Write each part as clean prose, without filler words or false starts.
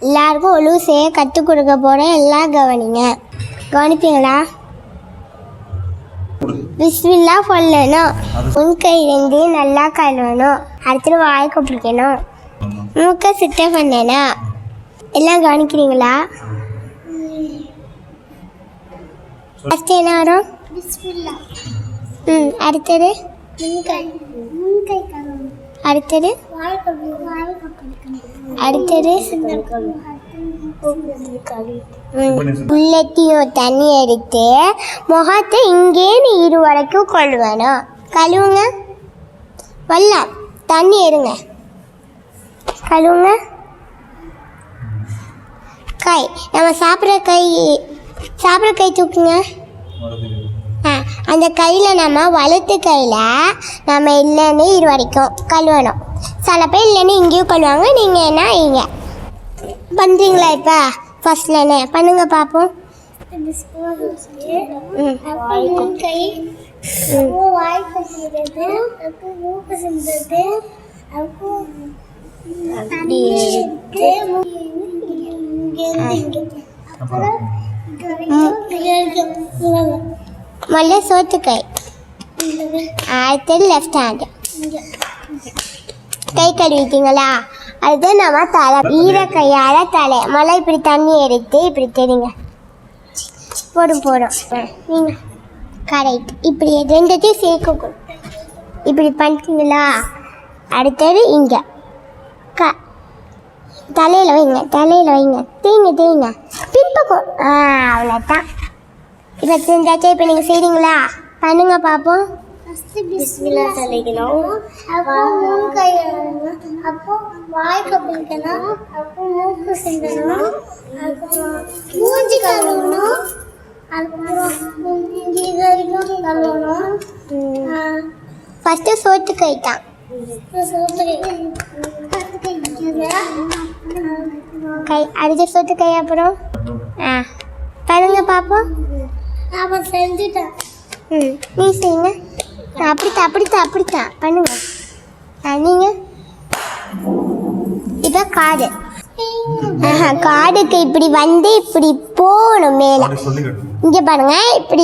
எல்லாருக்கும் ஒழுங்கு செய்ய கற்றுக் கொடுக்க போகிறேன். எல்லாம் கவனிங்க. கவனிப்பீங்களா? பிஸ்மில்லா சொல்லணும். உன் கை ரெண்டையும் நல்லா கழுவணும். அடுத்து வாய்க்கு பிடிக்கணும். மூக்கை சுத்தம் பண்ணணும். எல்லாம் கவனிக்கிறீங்களா? ஃபஸ்ட்டு என்ன வரும்? அடுத்தது அடுத்தது அடுத்தது உள்ளத்தையும் தண்ணி எடுத்து முகத்தை இங்கே நீர் வரைக்கும் கொள்வேணும். கழுவுங்க. வரலாம் தண்ணி எடுங்க. கழுவுங்க. கை நம்ம சாப்பிட்ற கை தூக்குங்க. அந்த கையில் நம்ம வலது கையில் நம்ம இல்லைன்னு இரு வரைக்கும் கழுவணும். சில பேர் இல்லைன்னு இங்கேயும் கழுவாங்க. நீங்கள் என்ன இங்கே பண்ணுறீங்களா? இப்போ ஃபஸ்ட்லன்னு பண்ணுங்க பார்ப்போம். முதல்ல சோத்து கை, அடுத்தது லெஃப்ட் ஹேண்டு. கை கழுவிட்டீங்களா? அடுத்து நம்ம தலை ஈர கையால் தலை மழை இப்படி தண்ணி எடுத்து இப்படி தெரியுங்க போடும் நீங்கள் கரெக்ட். இப்படி ரெண்டுத்தையும் சேர்க்க இப்படி பண்ணிட்டீங்களா? அடுத்தது இங்கே தலையில் வைங்க தேய்ங்க பின்பக்கம். அவ்வளோதான். இப்போ செஞ்சாச்சா? இப்போ நீங்கள் செய்கிறீங்களா? பண்ணுங்க பார்ப்போம். பிஸ்மில்லா சொல்லிக்கணும். அப்போ வாய் கப்பிக்கணும். அப்போ மூக்கு சிந்தணும். அதுக்கப்புறம் மூஞ்சி கழுவணும். அதுக்கப்புறம் இது வரைக்கும் கழுவணும். ஃபஸ்ட்டு சோத்து கை தான். கை அடுத்த சொத்து கை. அப்புறம் பண்ணுங்க பார்ப்போம். நான் செஞ்சுட்டேன். நீ செய்யுங்க. அப்படித்தான் பண்ணுங்க. நீங்கள் இப்போ காடுக்கு இப்படி வந்து இப்படி போகணும் மேலே. இங்கே பாருங்க. இப்படி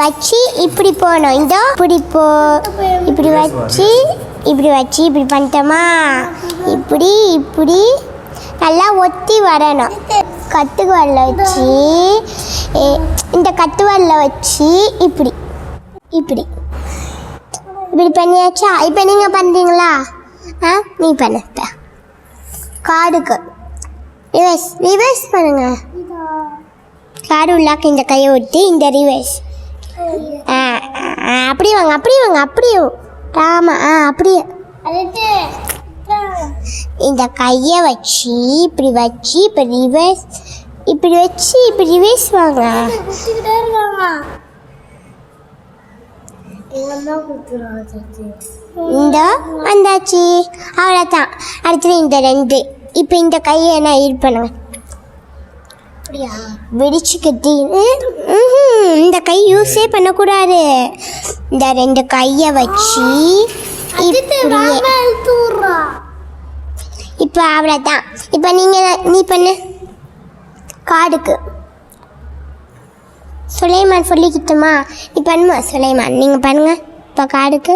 வச்சு இப்படி போகணும். இந்த இப்படி வச்சு இப்படி பண்ணிட்டோமா? இப்படி நல்லா ஒத்தி வரணும். கத்துவல்ல வச்சு இந்த கத்துவல்ல வச்சு இப்படி பண்ணியாச்சா? இப்போ நீங்கள் பண்ணுறீங்களா? நீ பண்ண காடுக்கு ரிவர்ஸ் பண்ணுங்க. காடு உள்ளாக்க இந்த கையை விட்டு இந்த ரிவர்ஸ். அப்படியே வாங்க. ஆமாம் அப்படியே இந்த கையை வச்சு இப்படி ரிவர்ஸ் இப்படி ரிவர்ஸ் வாங்க. இந்த வந்தாச்சு. அவ்வளோதான். அடுத்தது இந்த ரெண்டு. இப்போ இந்த கையை என்ன இது பண்ணுங்க. வெடிச்சுக்கிட்டு இந்த கை யூஸே பண்ணக்கூடாது. இந்த ரெண்டு கையை வச்சு இப்போ அவ்வளோதான். இப்போ நீ பண்ணு. காடுக்கு சுலைமான் சொல்லிக்கிட்டுமா? நீ பண்ணுமா சுலைமான்? நீங்கள் பண்ணுங்க. இப்போ காடுக்கு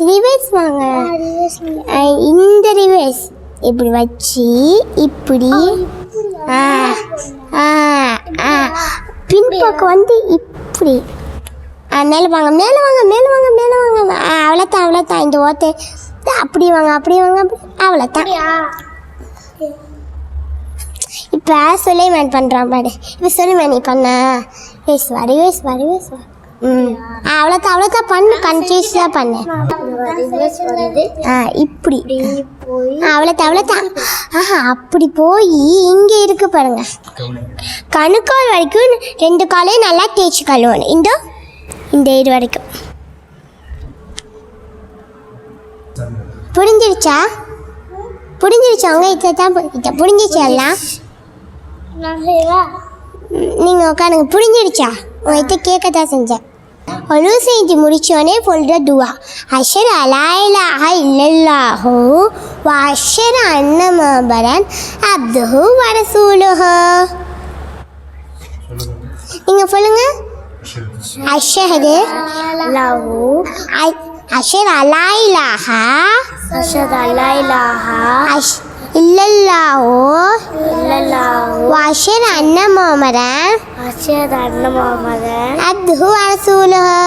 ரிவர்ஸ் வாங்க. இந்த ரிவர்ஸ் இப்படி வச்சு இப்படி பின்பக்கம் வந்து இப்படி மேலே வாங்க. அவ்வளோதான். இந்த ஓட்டை அப்படி வாங்க. அவ்வளோதான். இப்போ சுலைமான் பண்ணுறான் பாரு. இப்போ சுலைமான் நீ பண்ண ரிவர்ஸ் வா. அவ்வளோதான் பண்ணு. கன்ஃபியூஸாக பண்ணு. இப்படி அவ்வளோதான். அப்படி போய் இங்கே இருக்கு பாருங்க. கணுக்கால் வரைக்கும் ரெண்டு காலையும் நல்லா தேய்ச்சி கழுவணும். இந்த இது வரைக்கும் புரிஞ்சிருச்சா? அவங்க இதான் புரிஞ்சிச்சு எல்லாம். நீங்கள் உட்காந்துங்க. புரிஞ்சிருச்சா? உங்கள்கிட்ட கேட்க தான் செஞ்சேன். ஒழு செஞ்சு முடிச்சோடனே சொல்கிற துவா அஷர் அலாயிலாக இல்லல்லாஹு வ அஷர் அன்ன முஹம்மதன் அப்துஹு வ ரசூலுஹு. நீங்கள் சொல்லுங்க. அஷஹது லஹு அஷர் அலாயிலாக இல்லல்லாஹு வ அஷர் அன்ன முஹம்மதன் அப்துஹு வ ரசூலுஹு.